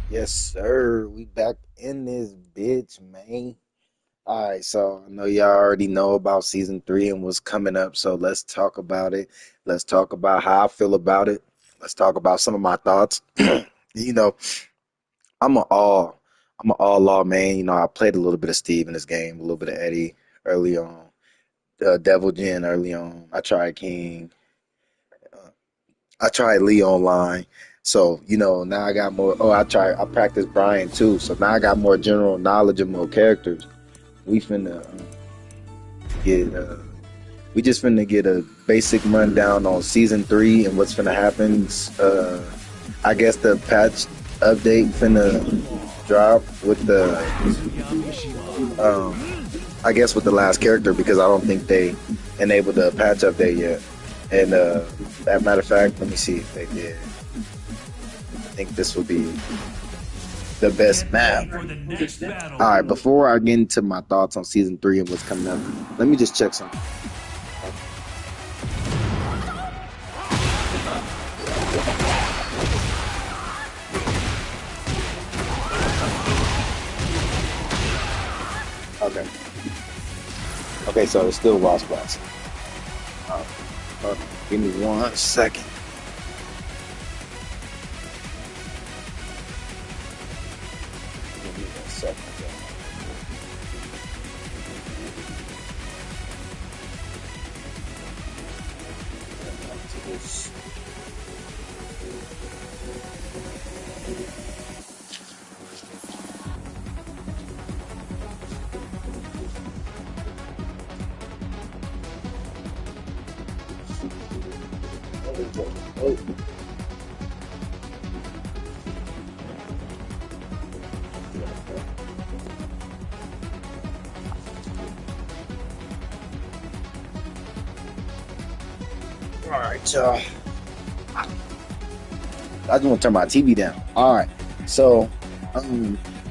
Yes, sir. We back in this bitch, man. All right, so I know y'all already know about season three and what's coming up, so let's talk about it. Let's talk about how I feel about it. Let's talk about some of my thoughts. You know, I'm an all I'm an all law man. I played a little bit of Steve in this game, a little bit of Eddie early on, Devil Jin early on. I tried King. I tried Lee online. So, now I got more. Oh, I practiced Brian too. So now I got more general knowledge of more characters. We finna get, we just finna get a basic rundown on season three and what's finna happen. I guess the patch update finna drop with I guess with the last character because I don't think they enabled the patch update yet. And as a matter of fact, let me see if they did. I think this will be the best map. All right, before I get into my thoughts on season three and what's coming up, let me just check something. Okay. Okay, so it's still Lost Blast. Give me 1 second. Give me 1 second. Oh, all right, y'all. I just want to turn my TV down. All right. So,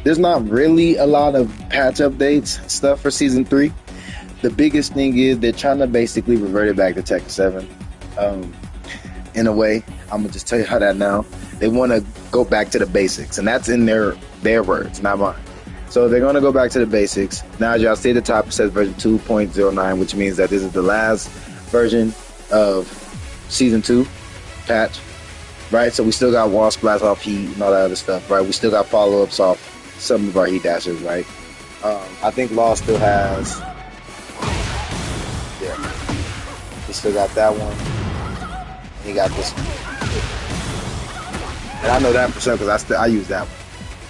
there's not really a lot of patch updates stuff for season three. The biggest thing is they're trying to basically revert it back to Tekken 7. Um, in a way, I'm gonna just tell you how that now. They want to go back to the basics, and that's in their words, not mine. So they're gonna go back to the basics. Now, as y'all see at the top, it says version 2.09, which means that this is the last version of season two patch. Right? So we still got wall splats off heat and all that other stuff, right? We still got follow ups off some of our heat dashes, right? I think Law still has, yeah, he still got that one. And he got this one. And I know that for sure because I use that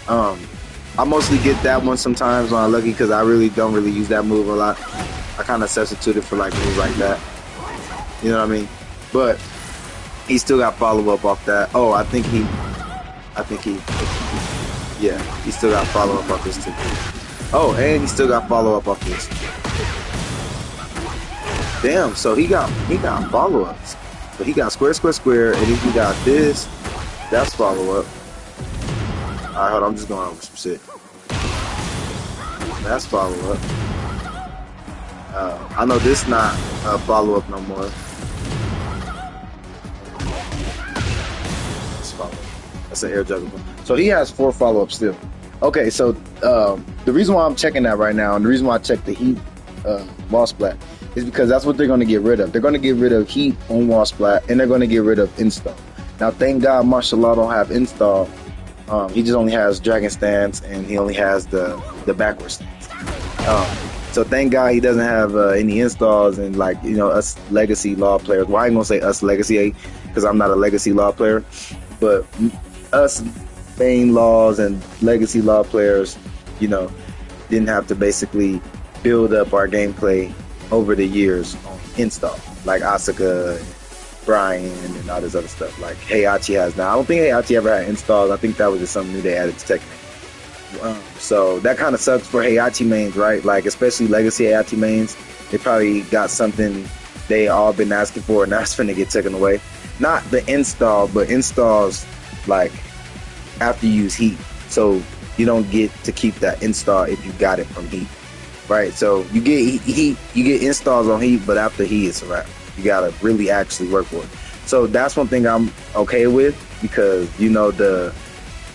one. I mostly get that one sometimes when I'm lucky because I really don't really use that move a lot. I kind of substitute it for like moves like that. You know what I mean? But he still got follow up off that. Oh, I think he, yeah, he still got follow up off this too. Oh, and he still got follow up off this. Damn, so he got follow ups, but he got square, square, square, and then he got this. That's follow up. All right, hold on, I'm just going over some shit. That's follow up. I know this not follow up no more. That's an air juggle. So he has 4 follow-ups still. Okay, so the reason why I'm checking that right now, and the reason why I checked the heat wall splat, is because that's what they're going to get rid of. They're going to get rid of heat on wall splat, and they're going to get rid of install. Now, thank God martial law don't have install. He just only has dragon stance, and he only has the backward stance. So thank God he doesn't have any installs, and like us legacy law players. Well, I ain't gonna say us legacy because I'm not a legacy law player, but us main laws and legacy law players, didn't have to basically build up our gameplay over the years on install, like Asuka, Brian, and all this other stuff. Like Heihachi has now. I don't think Heihachi ever had installs. I think that was just something new they added to Tekken. So that kind of sucks for Heihachi mains, right? Like especially legacy Heihachi mains. They probably got something they all been asking for, and that's finna get taken away. Not the install, but installs like after you use heat. So you don't get to keep that install if you got it from heat, right? So you get heat, you get installs on heat, but after heat, it's a wrap. You gotta really actually work for it. So that's one thing I'm okay with because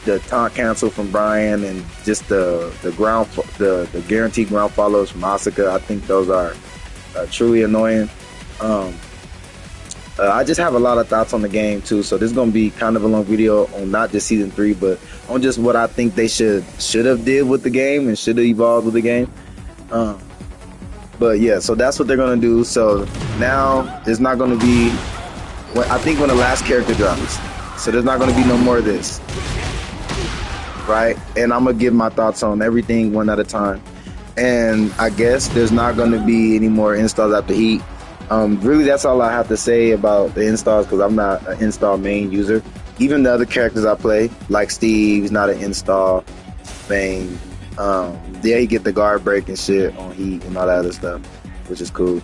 the taunt cancel from Brian and just the guaranteed ground follows from Asuka. I think those are truly annoying. I just have a lot of thoughts on the game too, so this is gonna be kind of a long video on not just season 3, but on just what I think they should have did with the game and should have evolved with the game. But yeah, so that's what they're gonna do. So now there's not gonna be, I think when the last character drops, so there's not gonna be no more of this, right? And I'm gonna give my thoughts on everything one at a time. And I guess there's not gonna be any more installs after Heat. Really, that's all I have to say about the installs, because I'm not an install main user. Even the other characters I play, like Steve, he's not an install main. Yeah, he get the guard break and shit on Heat and all that other stuff, which is cool.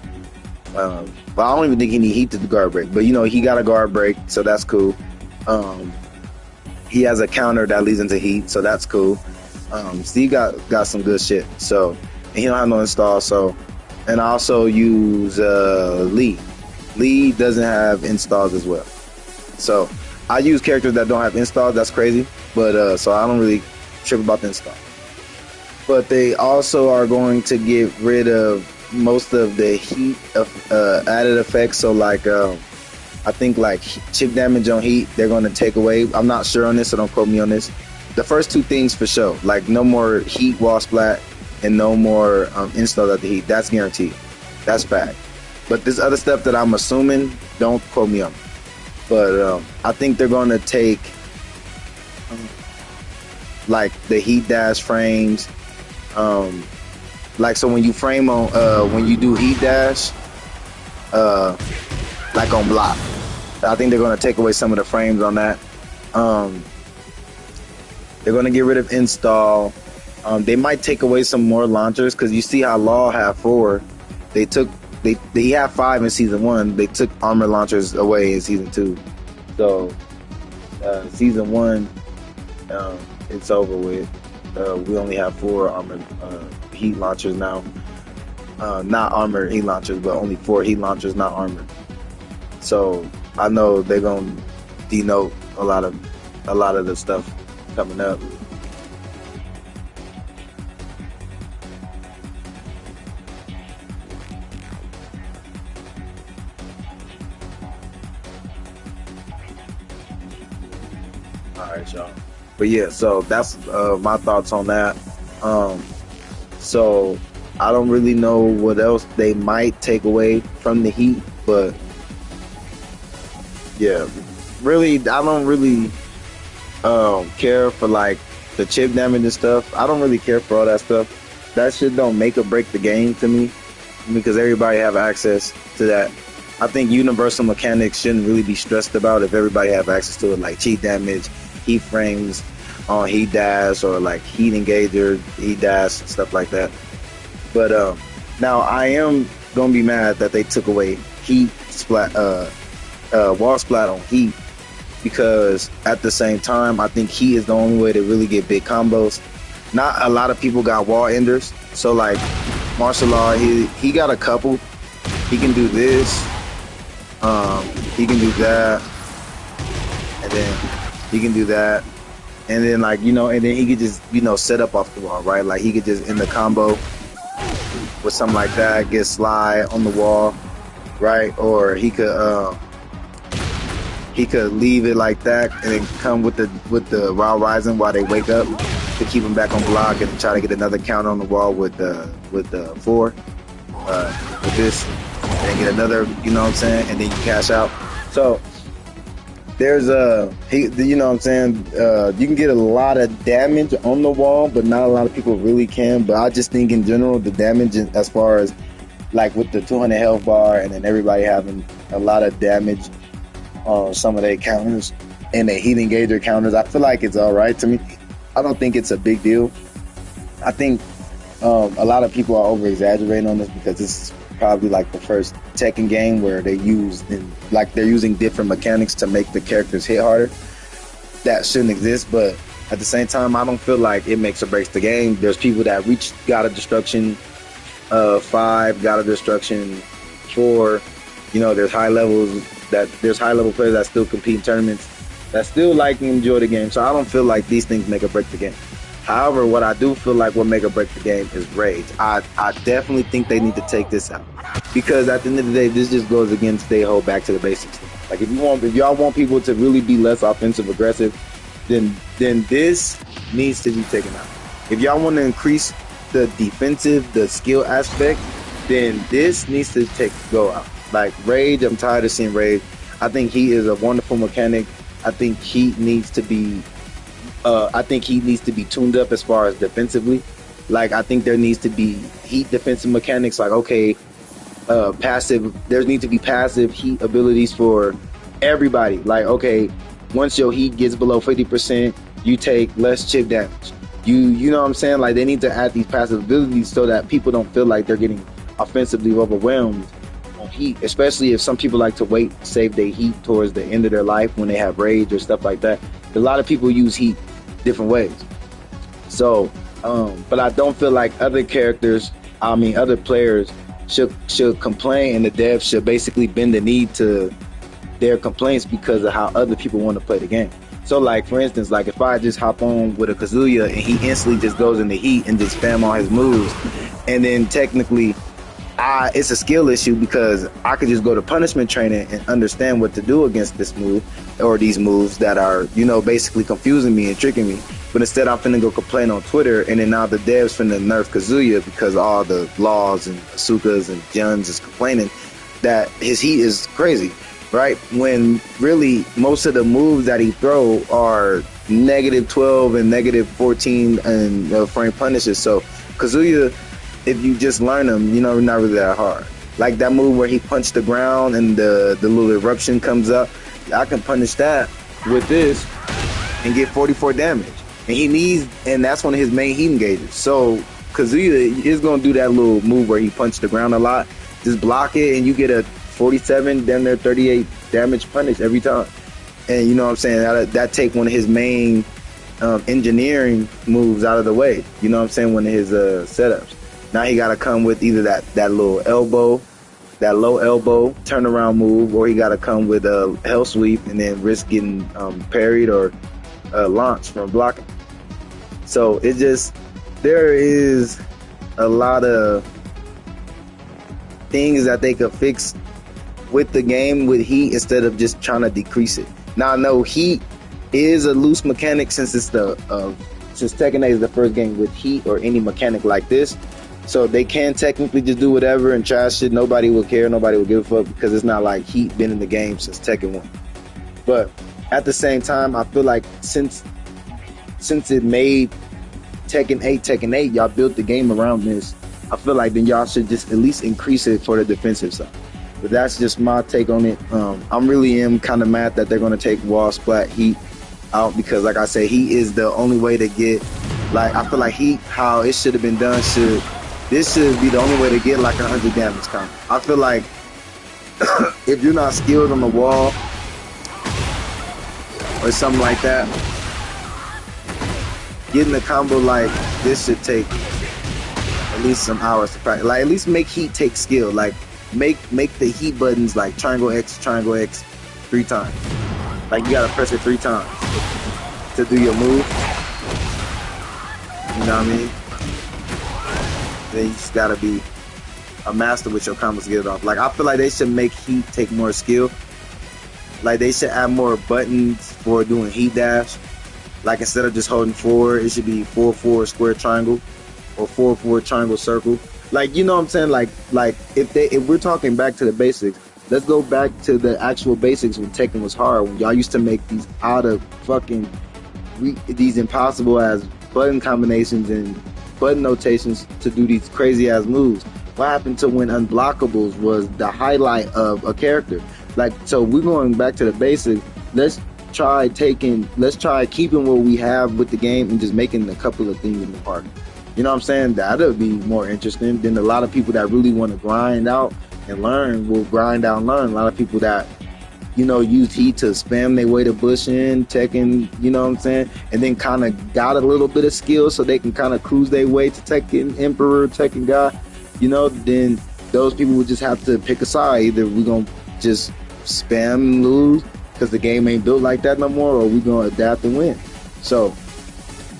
But I don't even think he need Heat to the guard break. But you know, he got a guard break, so that's cool. He has a counter that leads into Heat, so that's cool. Steve got some good shit. So, and he don't have no install. So, and I also use Lee. Lee doesn't have installs as well. So I use characters that don't have installs. That's crazy. But so I don't really trip about the install. But they also are going to get rid of most of the Heat added effects. So like I think like chip damage on Heat, they're going to take away. I'm not sure on this, so don't quote me on this. The first two things for sure, like no more Heat wall splat and no more installs at the Heat. That's guaranteed. That's fact. But this other stuff that I'm assuming, don't quote me on. But I think they're going to take like the Heat dash frames. Like so when you frame on when you do Heat dash, like on block, I think they're going to take away some of the frames on that. They're going to get rid of install. They might take away some more launchers, because you see how Law have 4. He had 5 in season 1. They took armor launchers away in season 2. So season 1, it's over with. We only have 4 armor heat launchers now. Not armor heat launchers, but only 4 heat launchers, not armor. So I know they're gonna denote a lot of the stuff coming up. Alright, y'all. But yeah, so that's my thoughts on that. So I don't really know what else they might take away from the Heat, but yeah, really, I don't really care for like the chip damage and stuff. I don't really care for all that stuff. That shit don't make or break the game to me, because everybody have access to that. I think universal mechanics shouldn't really be stressed about if everybody have access to it, like cheat damage, heat frames on heat dash, or like heat engager, heat dash, stuff like that. But now I am gonna be mad that they took away heat splat, wall splat on Heat, because at the same time I think Heat is the only way to really get big combos. Not a lot of people got wall enders, so like martial law, he got a couple. He can do this, he can do that, and then he can do that, and then like, you know, and then he could just, you know, set up off the wall, right? Like he could just end the combo with something like that, get slide on the wall, right? Or he could leave it like that and then come with the Wild Rising while they wake up to keep him back on block, and try to get another counter on the wall with the 4 with this, and get another, you know what I'm saying, and then you cash out. So there's you know what I'm saying, you can get a lot of damage on the wall, but not a lot of people really can. But I just think in general, the damage as far as like with the 200 health bar, and then everybody having a lot of damage on some of their counters and the heat engager counters, I feel like it's all right to me. I don't think it's a big deal. I think a lot of people are over exaggerating on this, because this is probably like the first Tekken game where they're using different mechanics to make the characters hit harder. That shouldn't exist, but at the same time, I don't feel like it makes or breaks the game. There's people that reach God of Destruction 5, God of Destruction 4. You know, there's high level players that still compete in tournaments that still like and enjoy the game. So I don't feel like these things make or break the game. However, what I do feel like will make or break the game is rage. I definitely think they need to take this out, because at the end of the day, this just goes against their whole back to the basics thing. Like if y'all want people to really be less offensive aggressive, then this needs to be taken out. If y'all want to increase the defensive, the skill aspect, then this needs to go out. Like rage, I'm tired of seeing rage. I think he is a wonderful mechanic. I think he needs to be tuned up as far as defensively. Like I think there needs to be heat defensive mechanics. Like passive. There needs to be passive heat abilities for everybody. Like once your heat gets below 50%, you take less chip damage. You know what I'm saying? Like they need to add these passive abilities so that people don't feel like they're getting offensively overwhelmed on heat. Especially if some people like to save their heat towards the end of their life when they have rage or stuff like that. A lot of people use heat different ways. So, but I don't feel like other players should complain, and the devs should basically bend the knee to their complaints because of how other people want to play the game. So, like for instance, like if I just hop on with a Kazuya and he instantly just goes into heat and just spam all his moves, and then technically, it's a skill issue because I could just go to punishment training and understand what to do against this move or these moves that are, basically confusing me and tricking me. But instead, I'm finna go complain on Twitter, and then now the devs finna nerf Kazuya because all the laws and Asukas and Juns is complaining that his heat is crazy, right? When really most of the moves that he throw are -12 and -14 and frame punishes. So Kazuya, if you just learn them, not really that hard. Like that move where he punched the ground and the little eruption comes up, I can punish that with this and get 44 damage. And that's one of his main heat engages. So Kazuya is gonna do that little move where he punched the ground a lot. Just block it and you get a 47, damn near 38 damage punish every time. And you know what I'm saying? That take one of his main engineering moves out of the way. You know what I'm saying? One of his setups. Now he got to come with either that little elbow, that low elbow turnaround move, or he got to come with a hell sweep and then risk getting parried or launched from blocking. So there is a lot of things that they could fix with the game with heat instead of just trying to decrease it. Now I know heat is a loose mechanic since Tekken 8 is the first game with heat or any mechanic like this. So they can technically just do whatever and trash it. Nobody will care. Nobody will give a fuck because it's not like heat been in the game since Tekken 1. But at the same time, I feel like since it made Tekken 8, y'all built the game around this. I feel like then y'all should just at least increase it for the defensive side. But that's just my take on it. I'm really kind of mad that they're going to take wall splat heat out because, like I say, heat is the only way to get. Like I feel like heat, how it should have been done, this should be the only way to get like 100 damage count. I feel like if you're not skilled on the wall or something like that, getting a combo like this should take at least some hours to practice. Like at least make heat take skill. Like make the heat buttons like triangle X 3 times. Like you gotta press it 3 times to do your move. You know what I mean? Then you just gotta be a master with your combos to get it off. Like I feel like they should make heat take more skill. Like they should add more buttons for doing heat dash. Like instead of just holding forward, it should be 4-4 square triangle or 4-4 triangle circle. Like you know what I'm saying? Like if we're talking back to the basics, let's go back to the actual basics when Tekken was hard. When y'all used to make these these impossible as button combinations and button notations to do these crazy ass moves. What happened to when unblockables was the highlight of a character? Like, so we're going back to the basics. Let's try keeping what we have with the game and just making a couple of things in the party. You know what I'm saying? That'll be more interesting than a lot of people that really want to grind out and learn will grind out and learn. A lot of people that, use heat to spam their way to bush in, Tekken, you know what I'm saying? And then kind of got a little bit of skill so they can kind of cruise their way to Tekken Emperor, Tekken God, then those people would just have to pick a side. Either we're going to just spam and lose, because the game ain't built like that no more, or we gonna adapt and win. So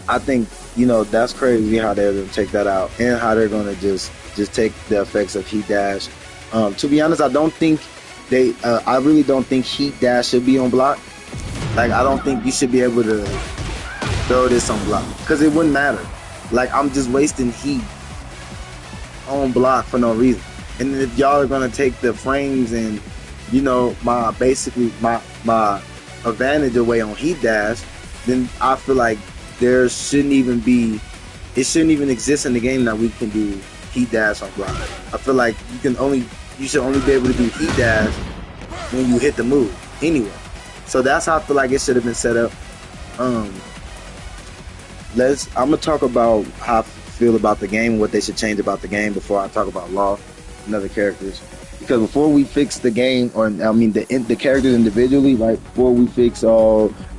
I think, you know, that's crazy how they're gonna take that out, and how they're gonna just take the effects of heat dash. To be honest, I don't think I really don't think heat dash should be on block. Like, I don't think you should be able to throw this on block, because it wouldn't matter. Like, I'm just wasting heat on block for no reason. And then if y'all are gonna take the frames and, you know, my advantage away on heat dash, then I feel like it shouldn't even exist in the game that we can do heat dash on block. I feel like you should only be able to do heat dash when you hit the move anyway. So that's how I feel like it should have been set up. I'm gonna talk about how I feel about the game and what they should change about the game before I talk about Law and other characters. Because before we fix the game, or I mean the characters individually, like before we fix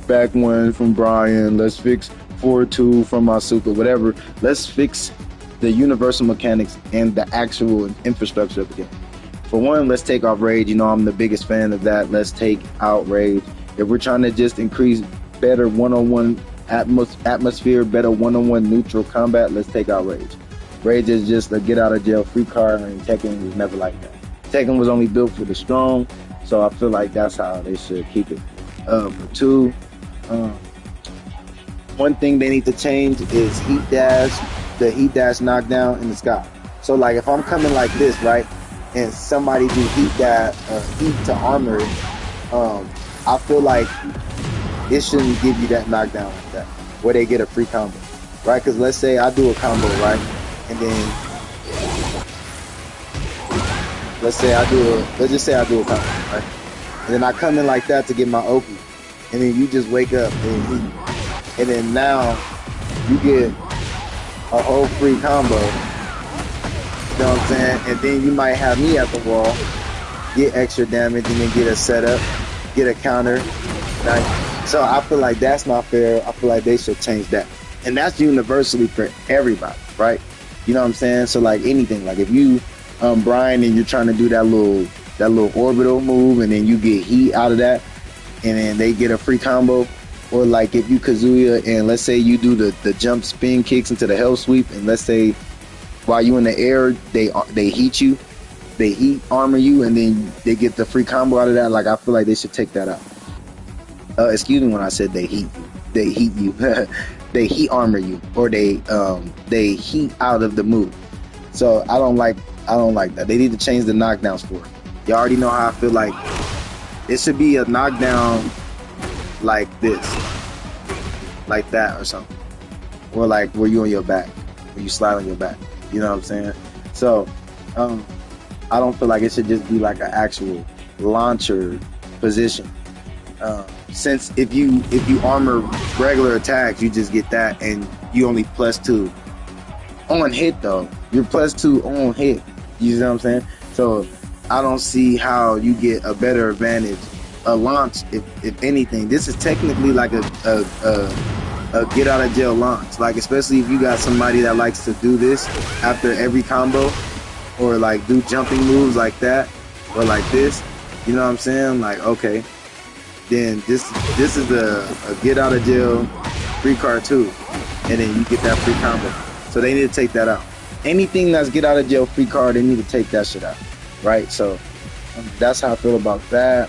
back one from Brian, let's fix 4-2 from Asuka, whatever. Let's fix the universal mechanics and the actual infrastructure of the game. For one, let's take off Rage. You know, I'm the biggest fan of that. Let's take out Rage. If we're trying to just increase better one-on-one atmosphere, better one-on-one neutral combat, let's take out Rage. Rage is just a get-out-of-jail-free card, and Tekken was never like that. Tekken was only built for the strong, so I feel like that's how they should keep it. For two, one thing they need to change is heat dash, the heat dash knockdown in the sky. So like if I'm coming like this, right, and somebody do heat to armor, I feel like it shouldn't give you that knockdown like that, where they get a free combo, right? Because let's say I do a combo, right, and then let's just say I do a combo, right, and then I come in like that to get my Oki, and then you just wake up and then now you get a whole free combo. You know what I'm saying? And then you might have me at the wall, get extra damage, and then get a setup, get a counter. Right? So I feel like that's not fair. I feel like they should change that. And that's universally for everybody, right? You know what I'm saying? So like anything, like if you Brian and you're trying to do that little orbital move, and then you get heat out of that, and then they get a free combo. Or like if you Kazuya and let's say you do the jump spin kicks into the hell sweep, and let's say while you in the air they heat you, they heat armor you, and then they get the free combo out of that. Like I feel like they should take that out. Excuse me when I said they heat you. They heat armor you, or they heat out of the move. So I don't like that. They need to change the knockdowns for it. You already know how I feel like it should be a knockdown like this, like that or something, or like where you on your back, where you slide on your back. You know what I'm saying? So I don't feel like it should just be like an actual launcher position. Since if you armor regular attacks, you just get that, and you only +2 on hit though. You're +2 on hit. You know what I'm saying? So I don't see how you get a better advantage. A launch, if anything, this is technically like a get out of jail launch. Like especially if you got somebody that likes to do this after every combo, or like do jumping moves like that, or like this. You know what I'm saying? Like okay, then this is a get out of jail free card too, and then you get that free combo. So they need to take that out. Anything that's get out of jail free card, they need to take that shit out, right? So that's how I feel about that.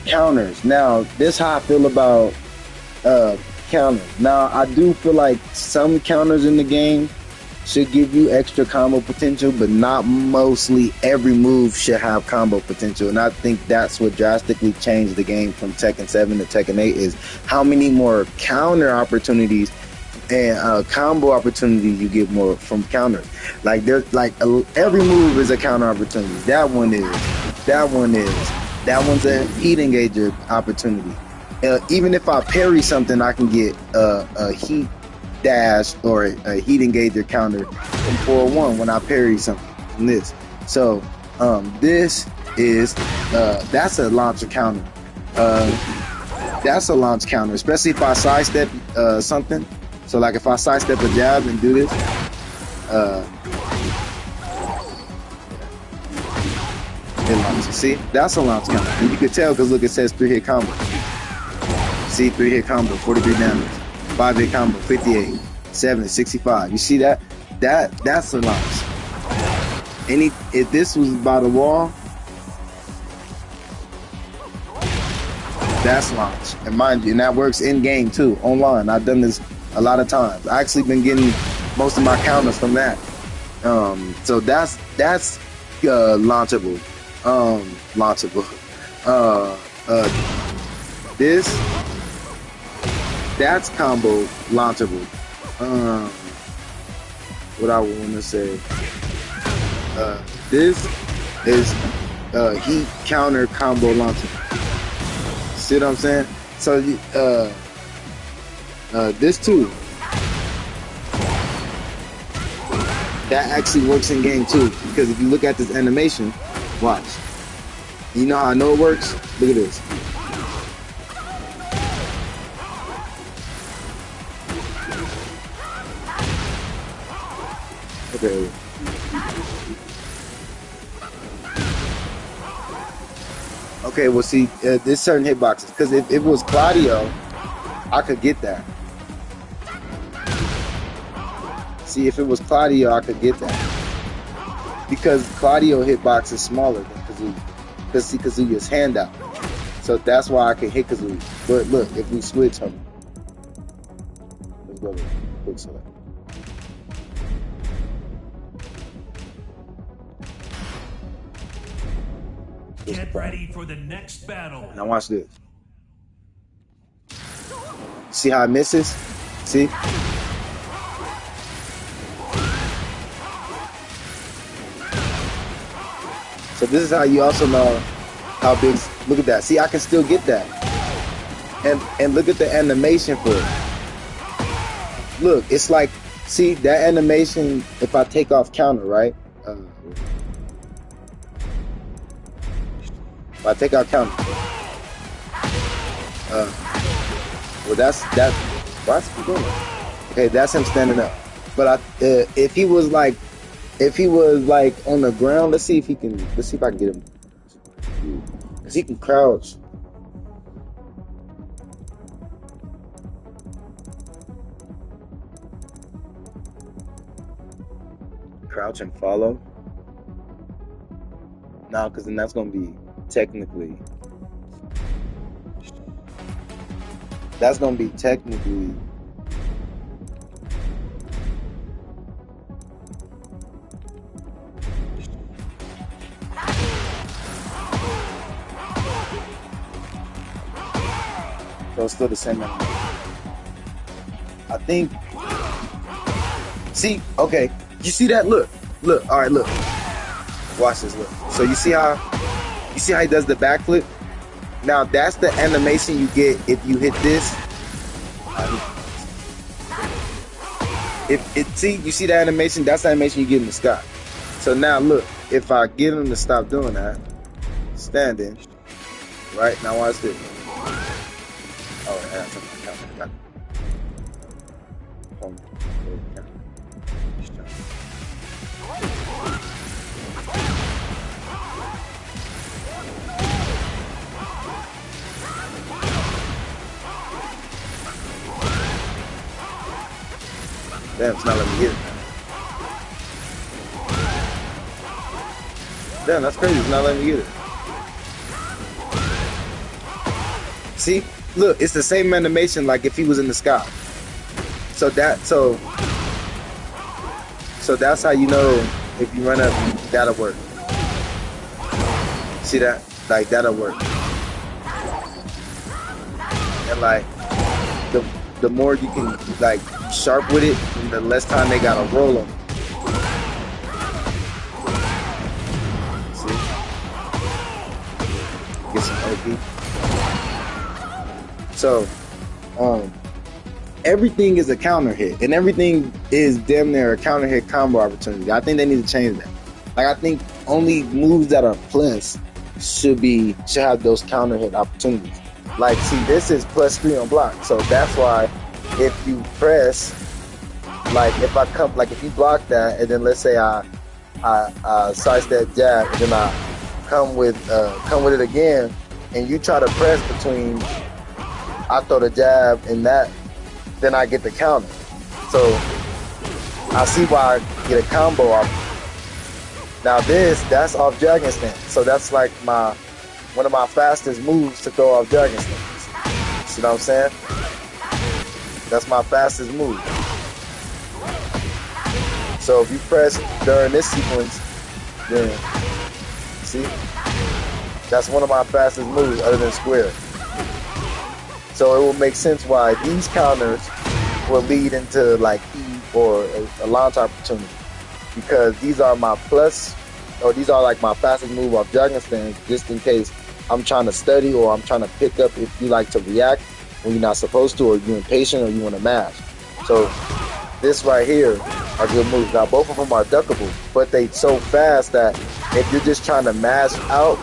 Counters. Now, this how I feel about counters. Now, I do feel like some counters in the game should give you extra combo potential, but not mostly every move should have combo potential. And I think that's what drastically changed the game from Tekken 7 to Tekken 8 is how many more counter opportunities and combo opportunities you get more from counters. Like there's like every move is a counter opportunity. That one's a heat engager opportunity. Even if I parry something, I can get a heat dash or a heat engager counter from 4-1 when I parry something from this. So this is that's a launcher counter. That's a launch counter, especially if I sidestep something. So like if I sidestep a jab and do this, it launches. See, that's a launch combo. And you can tell because look, it says 3-hit combo. See, 3-hit combo, 43 damage. 5-hit combo, 58. 70, 65. You see that? That's a launch. If this was by the wall, that's launch. And mind you, and that works in game too, online. I've done this a lot of times. I actually been getting most of my counters from that. So that's launchable. That's combo launchable. What I want to say. This is heat counter combo launchable. See what I'm saying? So this too. That actually works in game too, because if you look at this animation, watch. You know how I know it works? Look at this. Okay. Okay, well see, there's certain hitboxes, because if it was Claudio, I could get that. See, if it was Claudio, I could get that. Because Claudio hitbox is smaller than Kazooie. Because see, Kazooie's hand out. So that's why I can hit Kazooie. But look, if we switch them. Let's go to quick select. Get ready for the next battle. Now watch this. See how it misses? See? So this is how you also know how big. Look at that. See, I can still get that. And look at the animation for it. Look, it's like, see that animation. If I take off counter, right? If I take out counter. Well, that's why's he doing that? Okay, that's him standing up. But if he was like on the ground, let's see if I can get him. Cause he can crouch. Crouch and follow. No, cause then that's gonna be technically. That's gonna be technically. So it's still the same animation. I think. See, okay. You see that? Look. All right, look. Watch this. Look. So you see how he does the backflip? Now that's the animation you get if you hit this. See, you see the animation? That's the animation you get in the sky. So now look, if I get him to stop doing that, standing, right now watch this. Oh, I got something to count. Damn, it's not letting me get it. Damn, that's crazy. It's not letting me get it. See? Look, it's the same animation like if he was in the sky. So that's how you know if you run up, that'll work. See that? Like that'll work. And like the more you can like sharp with it, and the less time they gotta roll them. See? Get some OP. So, everything is a counter hit, and everything is damn near a counter hit combo opportunity. I think they need to change that. Like, I think only moves that are plus should have those counter hit opportunities. Like, see, this is +3 on block, so that's why if you press, like, if you block that, and then let's say I sidestep jab, and then I come with it again, and you try to press between I throw the jab and that, then I get the counter. So I see why I get a combo off. Now that's off dragon stance. So that's like one of my fastest moves to throw off dragon stance. See what I'm saying? That's my fastest move. So if you press during this sequence, then see, that's one of my fastest moves other than square. So it will make sense why these counters will lead into like E or a launch opportunity, because these are my plus, or these are like my fastest move off dragon stance, just in case I'm trying to study or I'm trying to pick up if you like to react when you're not supposed to, or you're impatient or you want to mash. So this right here are good moves. Now both of them are duckable, but they so fast that if you're just trying to mash out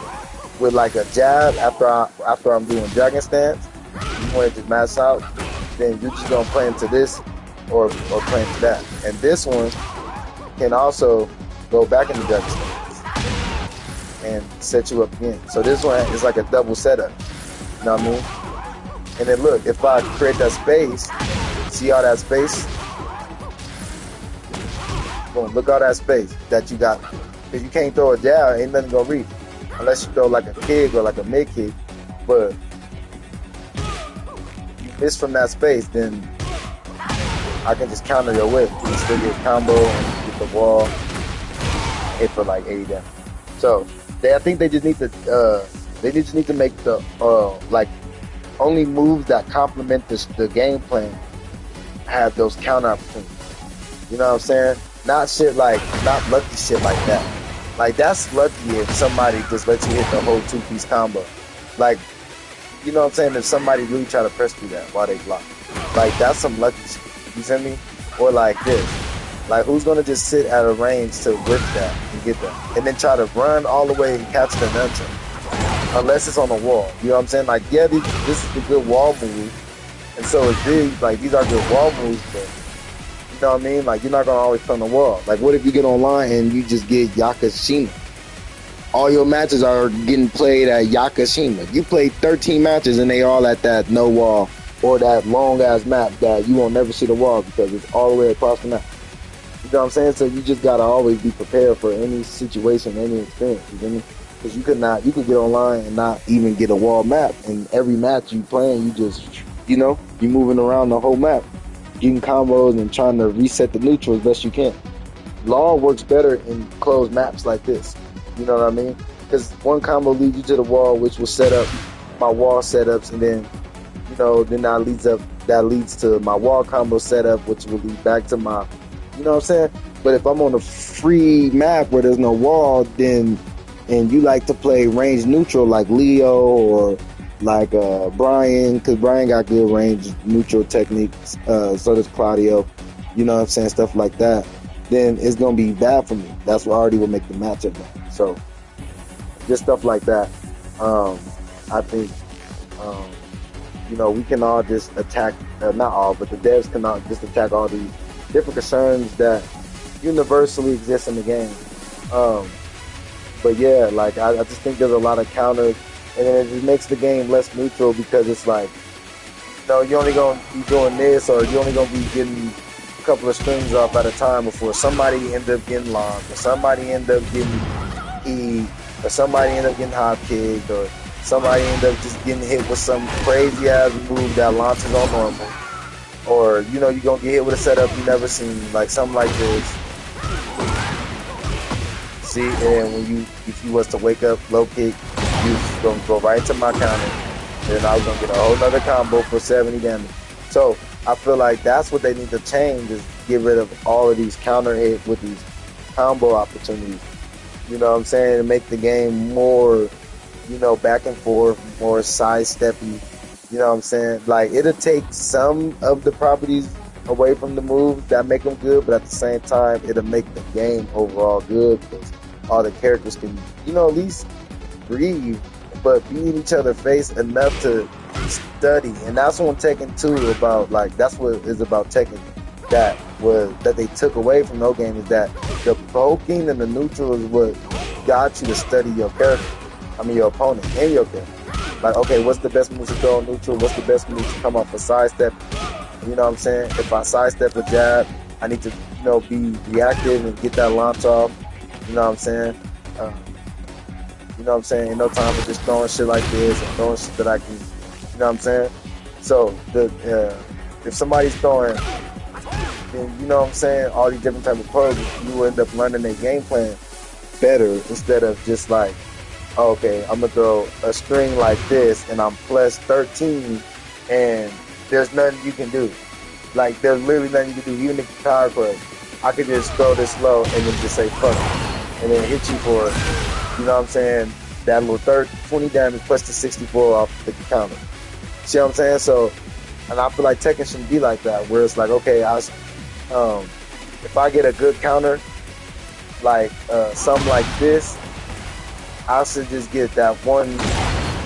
with like a jab after I'm doing dragon stance, you want to just mash out, then you're just gonna play into this or play into that. And this one can also go back into dragon stance and set you up again. So this one is like a double setup. You know what I mean? And then look, if I create that space, see all that space? Boom, look all that space that you got. Because you can't throw a jab, ain't nothing gonna reach. Unless you throw like a kick or like a mid kick. But you miss from that space, then I can just counter your whip. You still get a combo and get the wall, hit for like 80 damage. So I think they just need to make the like only moves that complement the game plan have those counter opportunities. You know what I'm saying? Not lucky shit like that. Like that's lucky if somebody just lets you hit the whole 2-piece combo. Like, you know what I'm saying? If somebody really try to press through that while they block. Like that's some lucky shit. You see me? Or like this. Like who's gonna just sit at a range to whip that and get that? And then try to run all the way and catch the nunchuck. Unless it's on the wall. You know what I'm saying? Like, yeah, this is a good wall move. And so is these. Like, these are good wall moves, but you know what I mean? Like, you're not going to always play on the wall. Like, what if you get online and you just get Yakashima? All your matches are getting played at Yakashima. You played 13 matches and they all at that no wall or that long-ass map that you won't never see the wall because it's all the way across the map. You know what I'm saying? So you just got to always be prepared for any situation, any experience. You know what I mean? Because you could get online and not even get a wall map. And every match you playing, you just, you know, you moving around the whole map, getting combos and trying to reset the neutral as best you can. Law works better in closed maps like this. You know what I mean? Because one combo leads you to the wall, which will set up my wall setups, and then, you know, then that leads to my wall combo setup, which will lead back to my, you know what I'm saying? But if I'm on a free map where there's no wall, then and you like to play range neutral like Leo or like Brian, because Brian got good range neutral techniques, so does Claudio, you know what I'm saying, stuff like that, then it's going to be bad for me. That's what already will make the matchup bad. So just stuff like that. I think, you know, we can all just attack, not all, but the devs can all just attack all these different concerns that universally exist in the game. But yeah, like I just think there's a lot of counters, and then it just makes the game less neutral because it's like, you know, you're only gonna be doing this, or you're only gonna be getting a couple of strings off at a time before somebody end up getting locked, or somebody end up getting E, or somebody end up getting hop kicked, or somebody end up just getting hit with some crazy ass move that launches on normal, or you know, you're gonna get hit with a setup you never seen, like something like this. See, and if you was to wake up low kick, you was gonna go right to my counter, and then I was gonna get a whole nother combo for 70 damage. So I feel like that's what they need to change, is get rid of all of these counter hit with these combo opportunities. You know what I'm saying? To make the game more, you know, back and forth, more sidesteppy. You know what I'm saying? Like, it'll take some of the properties away from the moves that make them good, but at the same time, it'll make the game overall good because all the characters can, you know, at least breathe, but be in each other's face enough to study. And that's what Tekken 2 about. Like, that's what is about Tekken that they took away from no game, is that the poking and the neutral is what got you to study your character. I mean, your opponent and your character. Like, okay, what's the best move to throw neutral? What's the best move to come off a sidestep? You know what I'm saying? If I sidestep a jab, I need to, be reactive and get that launch off. You know what I'm saying? You know what I'm saying? Ain't no time for just throwing shit like this and throwing shit that I can, you know what I'm saying? So, if somebody's throwing, and you know what I'm saying, all these different type of poses, you will end up learning their game plan better instead of just like, okay, I'm gonna throw a string like this and I'm plus 13 and there's nothing you can do. Like, there's literally nothing you can do. Even if you power crush, I could just throw this low and then just say fuck it, and then hit you for, you know what I'm saying, that little 20 damage plus the 64 off the counter. See what I'm saying? So, and I feel like Tekken shouldn't be like that, where it's like, okay, if I get a good counter, like something like this, I should just get that one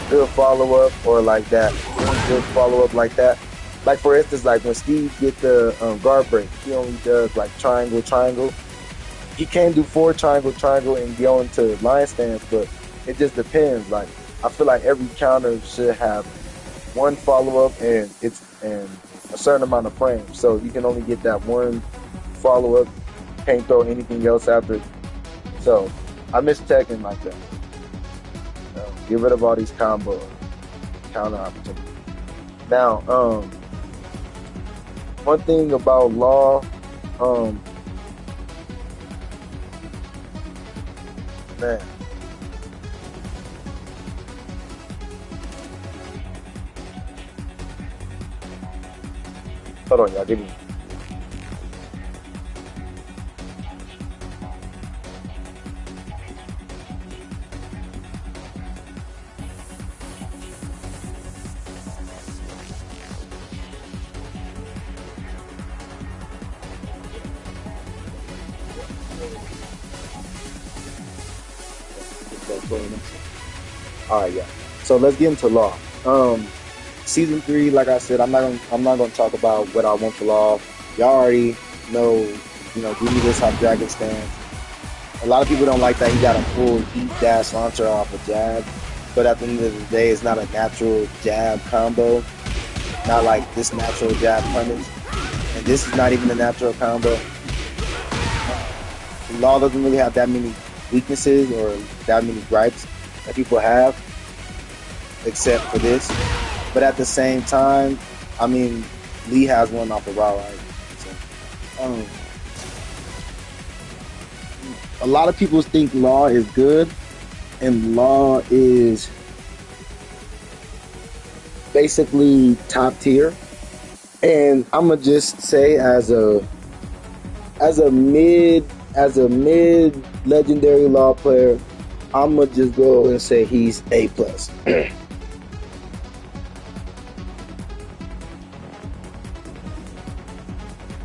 good follow-up, or like that one good follow-up like that. Like, for instance, like when Steve get the guard break, he only does like triangle, triangle. He can do 4 triangle, triangle and go into line stance, but it just depends. Like, I feel like every counter should have one follow-up and a certain amount of frames. So you can only get that one follow-up, can't throw anything else after. So I miss Tekken like that. Get rid of all these counter opportunities. Now, one thing about Law, man. Hold on, y'all, give me. All right, yeah. So let's get into Law. Season 3, like I said, I'm not gonna talk about what I want for Law. Y'all already know, give me this how Dragon stands. A lot of people don't like that he got a full heat dash launcher off a jab, but at the end of the day, it's not a natural jab combo. Not like this natural jab punish, and this is not even a natural combo. Law doesn't really have that many weaknesses or that many gripes that people have, except for this. But at the same time, I mean, Lee has one off of Raw, right? So, a lot of people think Law is good, and Law is basically top tier. And I'm gonna just say, as a mid legendary Law player, I'm gonna just go and say he's A+.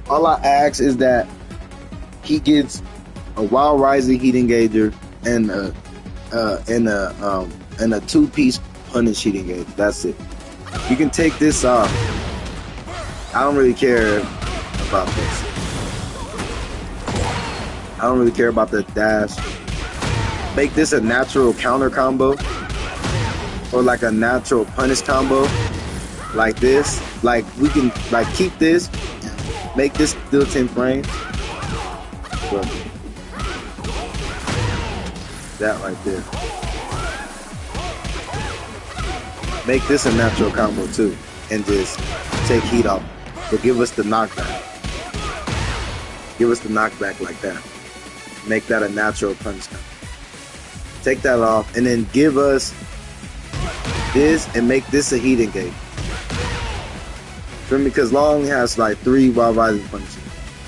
All I ask is that he gets a Wild Rising Heat Engager and a 2-piece Punish Heat Engager. That's it. You can take this off. I don't really care about this. I don't really care about the dash. Make this a natural counter combo, or like a natural punish combo, like this. Like, we can like keep this, make this still 10 frames. But that right there. Make this a natural combo too, and just take heat off, but give us the knockback. Give us the knockback like that. Make that a natural punish combo. Take that off, and then give us this and make this a heat engage. For me, because Law only has like 3 Wild Rising punishes.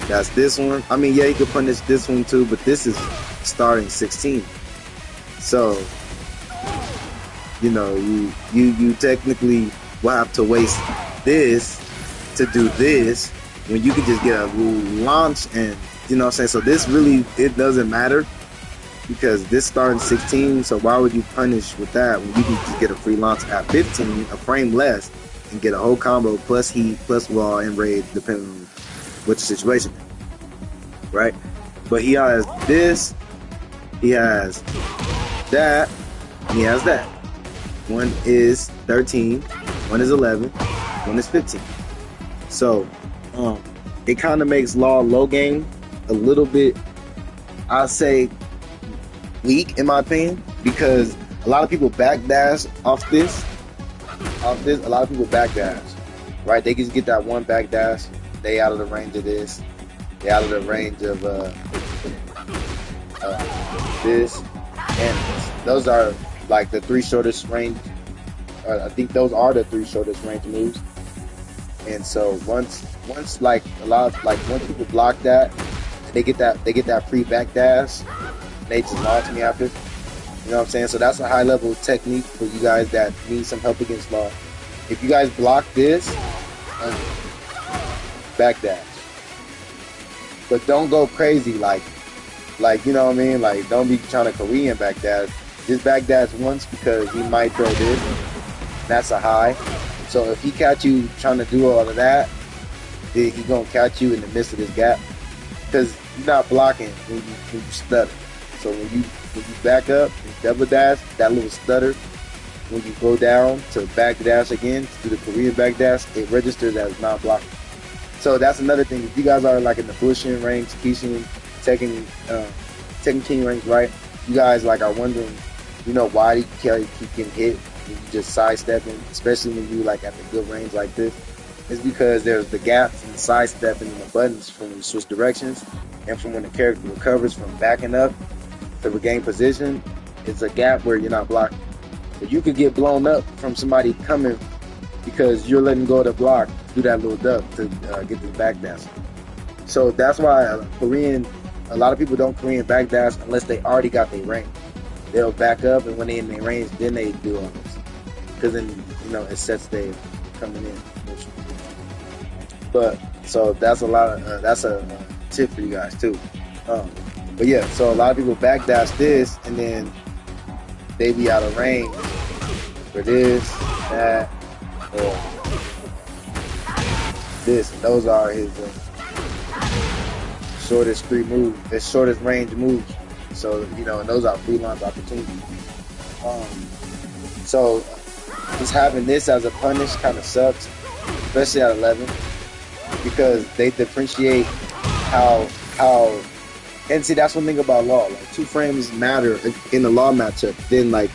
That's this one. I mean, yeah, you could punish this one too, but this is starting 16. So, you technically will have to waste this to do this when you could just get a launch, and you know what I'm saying. So this really, it doesn't matter, because this starting 16. So why would you punish with that when you can just get a free launch at 15, a frame less, and get a whole combo plus heat plus wall and raid, depending on what your situation is, right? But he has this. He has that, and he has that. One is 13, one is 11, one is 15. So, it kind of makes Law low game a little bit, I'd say, weak in my opinion, because a lot of people backdash off this. A lot of people backdash, right? They just get that one backdash. They out of the range of this. They out of the range of this, and those are like the three shortest range. I think those are the three shortest range moves. And so once like a lot of, like once people block that, they get that free backdash. They just launch me after. You know what I'm saying? So that's a high level technique for you guys that need some help against Law. If you guys block this, backdash. But don't go crazy like you know what I mean? Like don't be trying to Korean backdash. Just backdash once because he might throw this. That's a high. So if he catch you trying to do all of that, then he gonna catch you in the midst of this gap. Because you're not blocking when you stutter. So when you back up and double dash, that little stutter, when you go down to back dash again, to do the Korean back dash, it registers as not blocking. So that's another thing. If you guys are like in the Bushin range, Kishin, Tekken King range, right? You guys like are wondering, you know, why do you keep getting hit when you just sidestepping, especially when you like at the good range like this? It's because there's the gaps and sidestepping and the buttons from when you switch directions, and from when the character recovers from backing up to regain position. It's a gap where you're not blocking. But you could get blown up from somebody coming because you're letting go of the block, do that little duck to get this back dash. So that's why a lot of people don't Korean back dash unless they already got their range. They'll back up, and when they're in their range, then they do all this. Because then, you know, it sets they coming in. But, so that's that's a tip for you guys too. But yeah, so a lot of people backdash this, and then they be out of range for this, that, or this. And those are his shortest three moves, his shortest range moves. So, you know, and those are free launch opportunities. So just having this as a punish kind of sucks, especially at 11, because they differentiate how. And see, that's one thing about Law. Like 2 frames matter in the Law matchup than like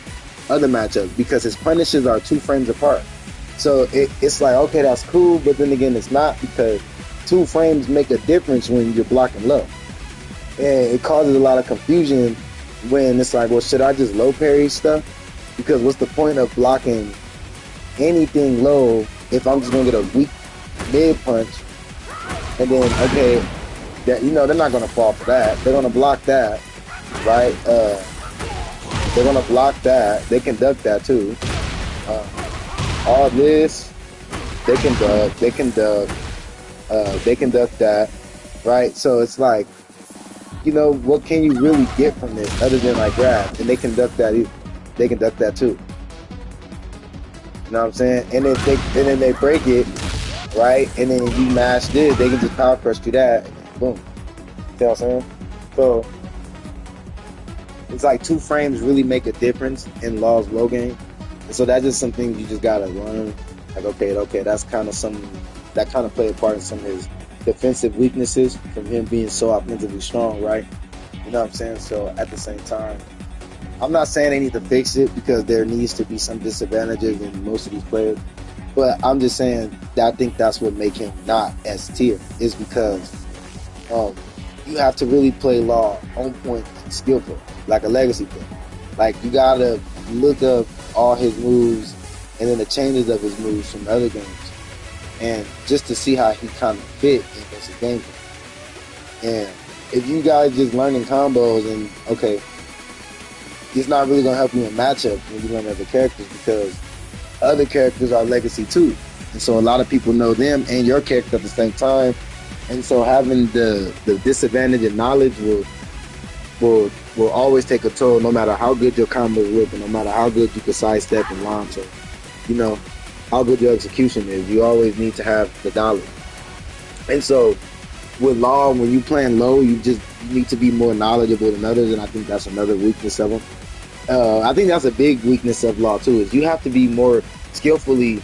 other matchups, because his punishes are 2 frames apart. So it's like, okay, that's cool, but then again, it's not, because 2 frames make a difference when you're blocking low. And it causes a lot of confusion when it's like, well, should I just low parry stuff? Because what's the point of blocking anything low if I'm just gonna get a weak mid punch, and then okay, that, you know, they're not gonna fall for that. They're gonna block that, right? They're gonna block that. They can duck that too. All this, they can duck. They can duck. They can duck that, right? So it's like, you know, what can you really get from this other than like grab? And they can duck that. They can duck that too. You know what I'm saying? And then they break it, right? And then you mash this. They can just power crush through that. And boom. You know what I'm saying? So it's like 2 frames really make a difference in Law's low game. And so that's just some things you just gotta learn. Like, okay, that's kind of that kind of play a part in some of his defensive weaknesses from him being so offensively strong, right? You know what I'm saying? So at the same time, I'm not saying they need to fix it, because there needs to be some disadvantages in most of these players. But I'm just saying that I think that's what makes him not S tier, is because you have to really play Law on point, skillful, like a legacy player. Like, you gotta look up all his moves and then the changes of his moves from other games, and just to see how he kind of fit in this game. And if you guys just learning combos, and okay, it's not really gonna help you in matchup when you learn other characters, because other characters are legacy too, and so a lot of people know them and your character at the same time, and so having the disadvantage in knowledge will always take a toll, no matter how good your combos look, and no matter how good you can sidestep and launch, or you know how good your execution is. You always need to have the knowledge. And so with Law, when you playing low, you need to be more knowledgeable than others, and I think that's another weakness of him. I think that's a big weakness of Law too, is you have to be more skillfully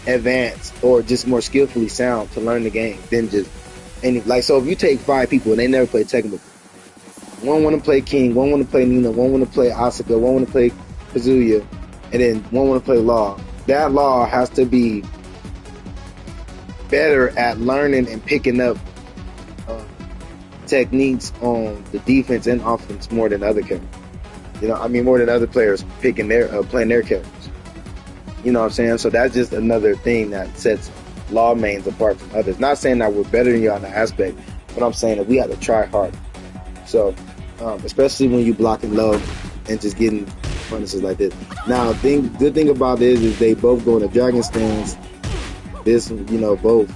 advanced or just more skillfully sound to learn the game than just any. Like, so if you take 5 people and they never played Tekken before, one want to play King, one want to play Nina, one want to play Asuka, one want to play Kazuya, and then one want to play Law. That Law has to be better at learning and picking up techniques on the defense and offense more than other characters. You know, I mean, more than other players playing their characters. You know what I'm saying? So that's just another thing that sets Law mains apart from others. Not saying that we're better than you on that aspect, but I'm saying that we have to try hard. So, especially when you blocking low and just getting punishes like this. Now, good thing about this is they both go in a dragon stance. This, you know, both.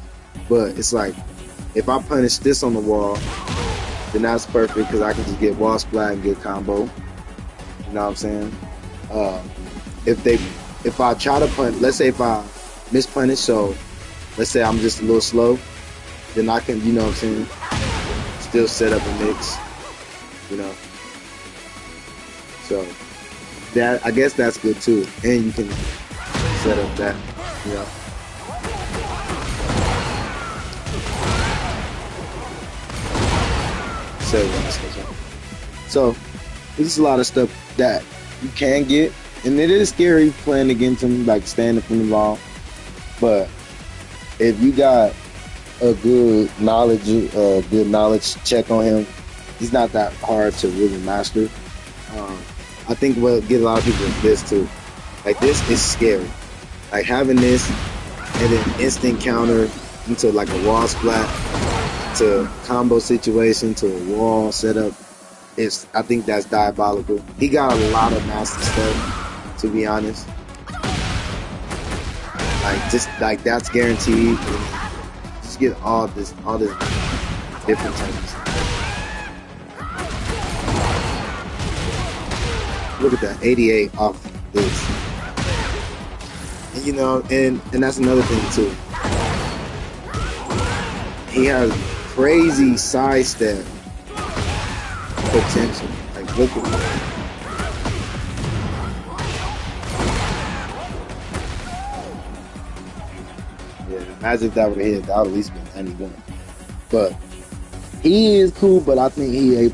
But it's like, if I punish this on the wall, then that's perfect because I can just get wall splat and get combo. You know what I'm saying? If I try to punish, let's say if I miss punish, so let's say I'm just a little slow, then I can, you know what I'm saying, still set up a mix, you know. So that, I guess that's good too. And you can set up that, you know. So there's a lot of stuff that you can get, and it is scary playing against him, like standing from the wall. But if you got a good knowledge check on him, he's not that hard to really master. I think what get a lot of people is this too. Like, this is scary. Like, having this and then instant counter into like a wall splat to combo situation to a wall setup, I think that's diabolical. He got a lot of master stuff, to be honest. Like, just like that's guaranteed. Just get all this different types. Look at that, 88 off this. And, you know, and that's another thing too. He has crazy sidestep potential. Like, look at that. Yeah, imagine if that would have hit, that would at least been 91. But he is cool, but I think he A+.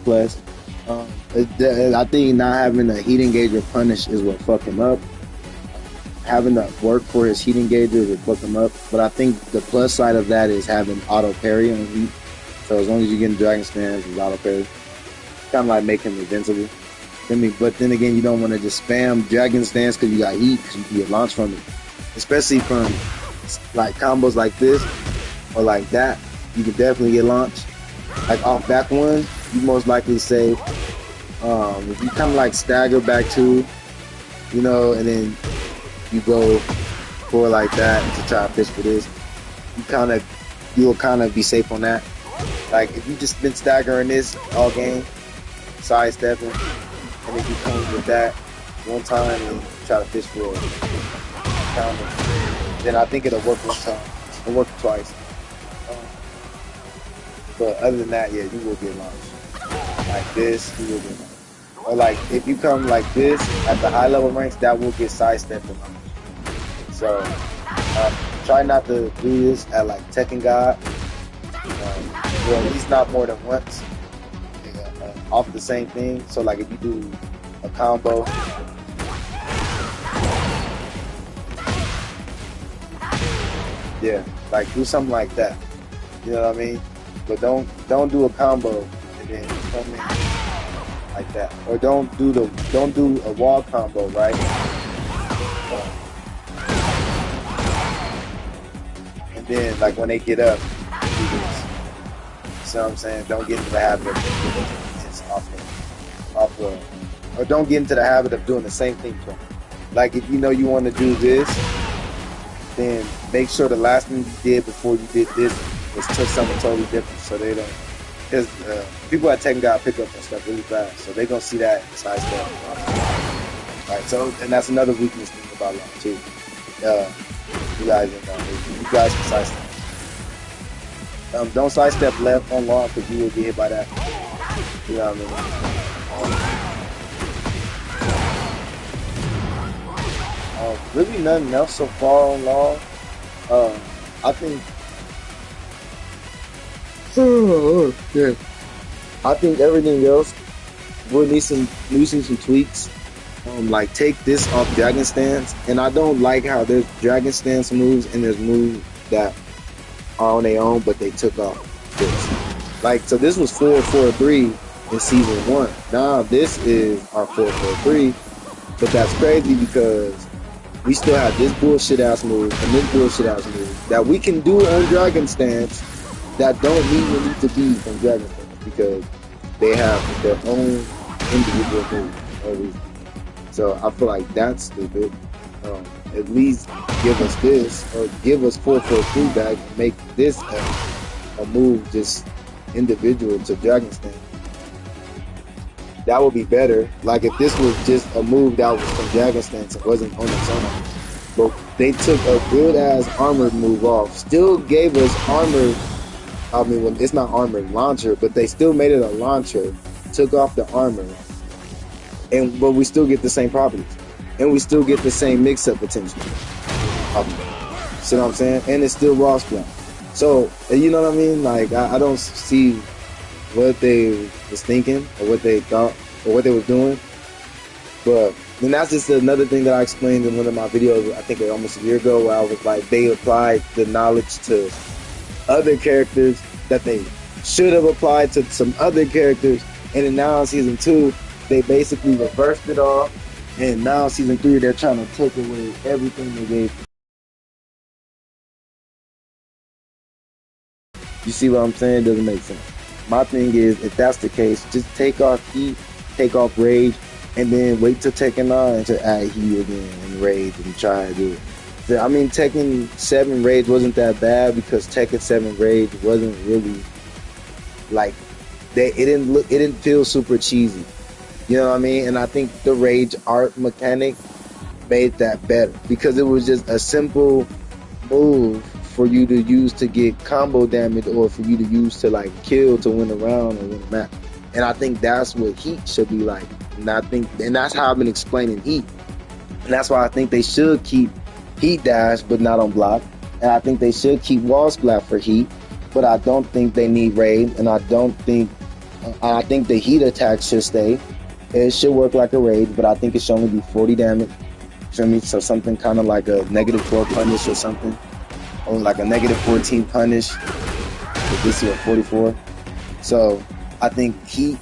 I think not having a heat engager punish is what fucked him up. Having to work for his heat engager would fuck him up. But I think the plus side of that is having auto parry on heat. So as long as you get in Dragon Stance, it's auto parry. Kind of like make him invincible. But then again, you don't want to just spam Dragon Stance because you got heat, because you can get launched from it. Especially from like combos like this or like that, you can definitely get launched. Like off back one, you most likely save. If you kind of like stagger back two, you know, and then you go for like that to try to fish for this, you'll kind of be safe on that. Like, if you just been staggering this all game, sidestepping, and if you come with that one time and try to fish for a counter, then I think it'll work one time. It'll work twice. But other than that, yeah, you will get launched. Like this, you will get launched. Or like, if you come like this at the high level ranks, that will get sidestepped and launched. So try not to do this at like Tekken God. Well, at least not more than once off the same thing. So like if you do a combo, yeah, like do something like that. You know what I mean? But don't do a combo and then come in like that. Or don't do a wall combo, right? And then like when they get up, do this. You know what I'm saying? Don't get into the habit of doing this or don't get into the habit of doing the same thing to them. Like if you know you want to do this, then make sure the last thing you did before you did this was touch something totally different, so they don't. Because people at Tekken God pick up that stuff really fast, so they're gonna see that side stuff. Alright, so and that's another weakness thing about Law too. You guys can side stuff. Don't sidestep left on long because you will get hit by that. You know what I mean? Really nothing else so far on long. I think. Yeah. I think everything else we're losing some tweaks. Like take this off dragon stance, and I don't like how there's dragon stance moves and there's moves that are on their own, but they took off this. Like, so this was 4-4-3 in season 1. Now this is our 4-4-3, but that's crazy because we still have this bullshit ass move and this bullshit ass move that we can do on dragon stance that don't even need to be from dragon stance because they have their own individual moves. So I feel like that's stupid. At least give us this, or give us 4-4-3 back and make this a move just individual to dragon stance. That would be better. Like if this was just a move that was from dragon stance, it wasn't on its own. But they took a good ass armored move off, still gave us armored. I mean, well, it's not armored launcher, but they still made it a launcher. Took off the armor, but we still get the same properties, and we still get the same mix-up potential. See what I'm saying? And it's still raw splat. So you know what I mean? Like I don't see what they was thinking or what they thought or what they was doing. But then that's just another thing that I explained in one of my videos. I think almost a year ago, where I was like, they applied the knowledge to other characters that they should have applied to some other characters, and then now in season 2 they basically reversed it all, and now season 3 they're trying to take away everything they gave. You see what I'm saying? It doesn't make sense. My thing is, if that's the case, just take off heat, take off rage, and then wait till Tekken 9 to add heat again and rage and try to do it. I mean, Tekken 7 Rage wasn't that bad because Tekken 7 Rage wasn't really like it didn't feel super cheesy. You know what I mean? And I think the Rage art mechanic made that better because it was just a simple move for you to use to get combo damage or for you to use to like kill to win a round or win a match. And I think that's what Heat should be like. And that's how I've been explaining Heat. And that's why I think they should keep Heat dash, but not on block. And I think they should keep wall splat for Heat, but I don't think they need raid. And I think the Heat attack should stay. It should work like a raid, but I think it should only be 40 damage. Feel me? So something kind of like a -4 punish or something, or like a -14 punish. But this is a 44. So I think Heat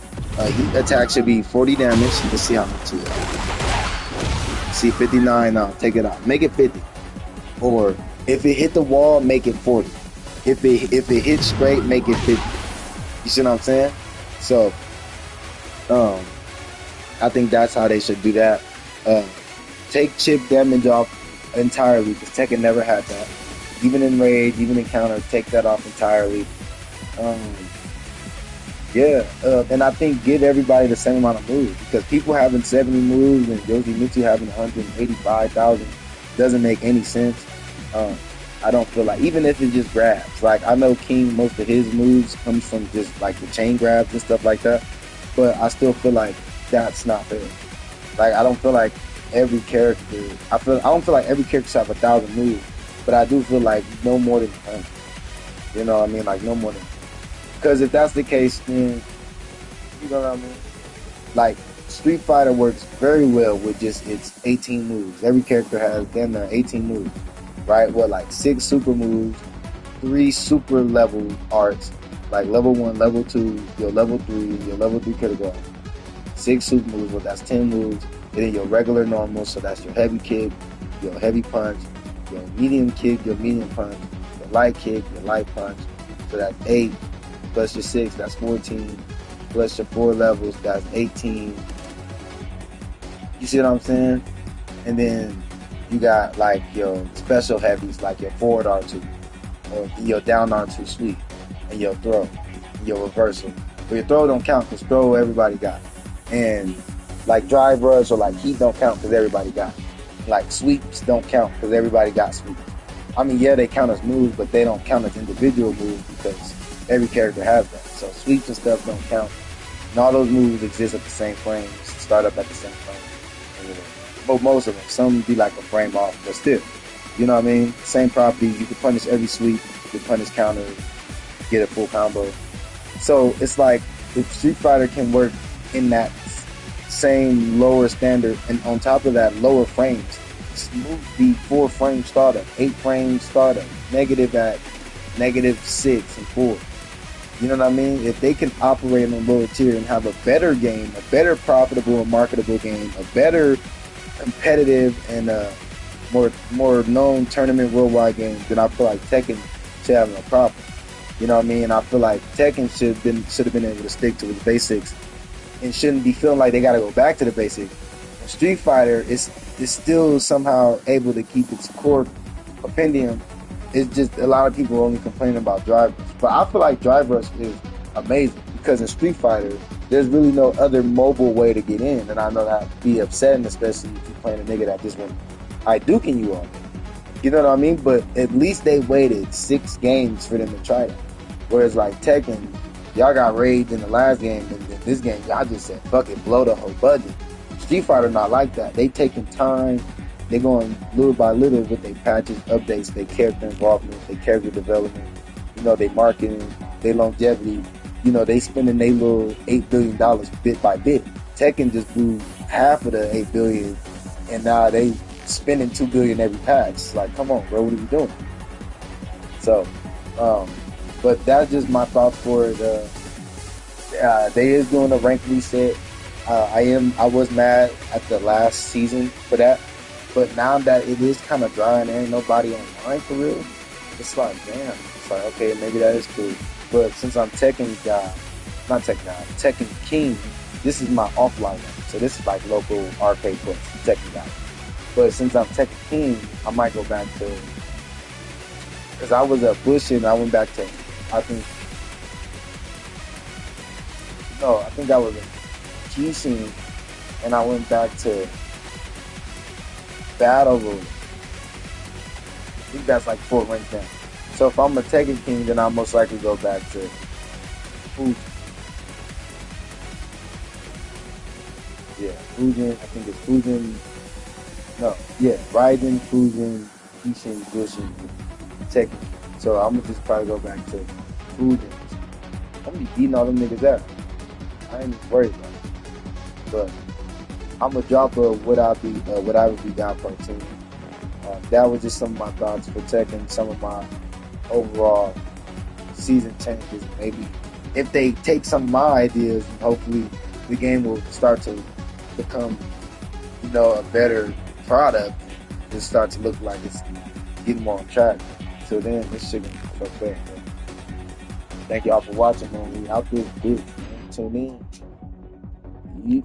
attack should be 40 damage. Let's see how much it is. See 59. No, take it out. Make it 50. Or if it hit the wall, make it 40. If it hits straight, make it 50. You see what I'm saying? So, I think that's how they should do that. Take chip damage off entirely because Tekken never had that. Even in rage, even in counter, take that off entirely. And I think give everybody the same amount of moves because people having 70 moves and Yoshimitsu having 185,000 doesn't make any sense. I don't feel like, even if it's just grabs, like I know King, most of his moves comes from just like the chain grabs and stuff like that, but I still feel like that's not fair. Like I don't feel like every character, I don't feel like every character should have 1,000 moves, but I do feel like no more than 100. You know what I mean? Like no more than, because if that's the case, then you know what I mean? Like Street Fighter works very well with just its 18 moves. Every character has damn near 18 moves, right? Well, like 6 super moves, 3 super level arts, like level 1, level 2, your level 3, your level 3 critical, 6 super moves, well that's 10 moves, and then your regular normal, so that's your heavy kick, your heavy punch, your medium kick, your medium punch, your light kick, your light punch, so that's 8, plus your 6, that's 14, plus your 4 levels, that's 18. You see what I'm saying? And then you got like your special heavies, like your forward R2, or your down R2 sweep, and your throw, and your reversal. But your throw don't count because throw everybody got. And like drive rush or like heat don't count because everybody got. Like sweeps don't count because everybody got sweep. I mean, yeah, they count as moves, but they don't count as individual moves because every character has that. So sweeps and stuff don't count. And all those moves exist at the same frames, start up at the same frame. And, but most of them, some be like a frame off, but still, you know what I mean? Same property, you can punish every sweep, you can punish counter, get a full combo. So it's like, if Street Fighter can work in that same lower standard, and on top of that, lower frames, smooth the 4 frame startup, 8 frame startup, negative at -6 and 4. You know what I mean? If they can operate on a lower tier and have a better game, a better profitable and marketable game, a better competitive and more known tournament worldwide game, then I feel like Tekken should have no problem. You know what I mean? I feel like Tekken should have been able to stick to its basics and shouldn't be feeling like they got to go back to the basics. Street Fighter is still somehow able to keep its core compendium. It's just a lot of people only complaining about Drive Rush. But I feel like Drive Rush is amazing because in Street Fighter, there's really no other mobile way to get in. And I know that'd be upsetting, especially if you're playing a nigga that just went duking you on. You know what I mean? But at least they waited 6 games for them to try it. Whereas like Tekken, y'all got raided in the last game, and then this game, y'all just said, fuck it, blow the whole budget. Street Fighter not like that. They taking time. They going little by little with their patches, updates, their character involvement, their character development, you know, they marketing, their longevity. You know, they spending their little $8 billion bit by bit. Tekken just blew half of the $8 billion, and now they spending $2 billion every patch. It's like, come on, bro, what are we doing? So, but that's just my thoughts for it. They is doing a rank reset. I was mad at the last season for that. But now that it is kind of dry and there ain't nobody online for real, it's like, damn. It's like, okay, maybe that is cool. But since I'm Tekken King, this is my offline one. So this is like local arcade place, Tekken guy. But since I'm Tekken King, I might go back to, because I was a Bush and I went back to, I think I was a Kishin and I went back to Battle Room. I think that's like 4 ranks down. So if I'm a Tekken King, then I'll most likely go back to Fujin. Yeah, Fujin. I think it's Fujin. No, yeah, Raiden, Fujin, Kishin, Bushin, Tekken. So I'm gonna just probably go back to Fujin. I'm gonna be beating all them niggas out. I ain't worried about it. But I'm gonna drop what I would be down for a team. That was just some of my thoughts for Tekken, some of my overall season changes. Maybe if they take some of my ideas, hopefully the game will start to become, you know, a better product. It start to look like it's getting more on track. Till then, this shit gonna be so fair. Thank y'all for watching, man. We out there, dude. Tune in.